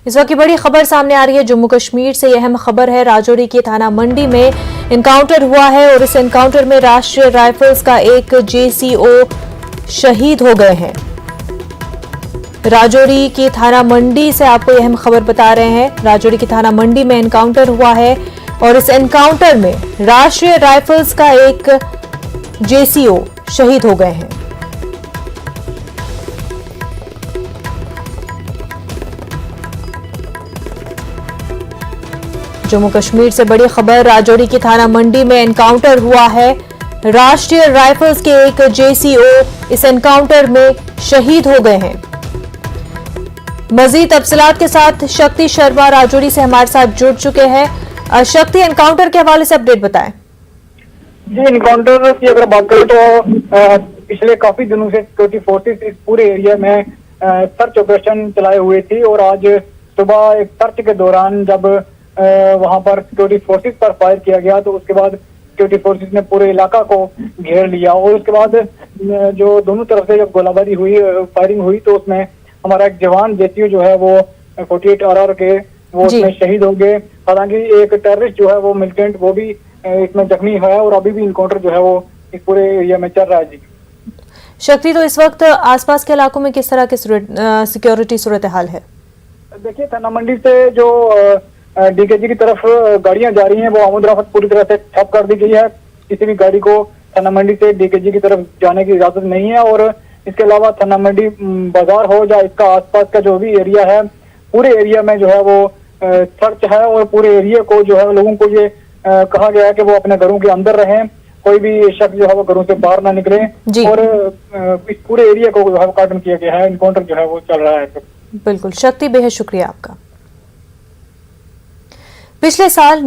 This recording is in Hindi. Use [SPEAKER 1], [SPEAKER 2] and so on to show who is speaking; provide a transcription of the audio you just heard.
[SPEAKER 1] इस वक्त की बड़ी खबर सामने आ रही है जम्मू कश्मीर से। यह अहम खबर है, राजौरी के थाना मंडी में एनकाउंटर हुआ है और इस एनकाउंटर में राष्ट्रीय राइफल्स का एक जेसीओ शहीद हो गए हैं। राजौरी की थाना मंडी से आपको यह अहम खबर बता रहे हैं। राजौरी की थाना मंडी में एनकाउंटर हुआ है और इस एनकाउंटर में राष्ट्रीय राइफल्स का एक जेसीओ शहीद हो गए हैं। जम्मू कश्मीर से बड़ी खबर, राजौरी की थाना मंडी में एनकाउंटर हुआ है। राष्ट्रीय राइफल्स के एक जेसीओ इस एनकाउंटर में शहीद हो गए हैं। मजीद तफसीलात के साथ शक्ति शर्मा राजौरी से हमारे साथ जुड़ चुके हैं। शक्ति, एनकाउंटर के हवाले से अपडेट बताएं।
[SPEAKER 2] जी, एनकाउंटर की अगर बात करें तो पिछले काफी दिनों से सिक्योरिटी फोर्सेस इस पूरे एरिया में सर्च ऑपरेशन चलाए हुए थी और आज सुबह एक सर्च के दौरान जब वहां पर सिक्योरिटी फोर्सेस पर फायर किया गया तो उसके बाद सिक्योरिटी फोर्सेस ने पूरे इलाका को घेर लिया और उसके बाद जो दोनों तरफ से जब गोलाबारी हुई, फायरिंग हुई, तो उसमें हमारा एक जवान जेसीओ जो है वो 48 RR के वो उसमें शहीद हो गए। हालांकि एक टेररिस्ट जो है वो मिलिटेंट वो भी इसमें जख्मी है और अभी भी इनकाउंटर जो है वो इस पूरे एरिया में चल रहा है। जी
[SPEAKER 1] शक्ति, तो इस वक्त आसपास के इलाकों में किस तरह की सिक्योरिटी सूरत हाल है?
[SPEAKER 2] देखिए, थाना मंडी से जो डीकेजी की तरफ गाड़ियां जा रही हैं वो आमद-रफ्त पूरी तरह से ठप कर दी गई है। किसी भी गाड़ी को थाना मंडी से डीकेजी की तरफ जाने की इजाजत नहीं है और इसके अलावा थाना मंडी बाजार हो या इसका आसपास का जो भी एरिया है, पूरे एरिया में जो है वो सर्च है और पूरे एरिया को जो है लोगों को ये कहा गया है कि वो अपने घरों के अंदर रहें, कोई भी शख्स जो है वो घरों से बाहर ना निकले और इस पूरे एरिया को जो है कार्डन किया गया है। एनकाउंटर जो है वो चल रहा है।
[SPEAKER 1] बिल्कुल शक्ति, बेहद शुक्रिया आपका। पिछले साल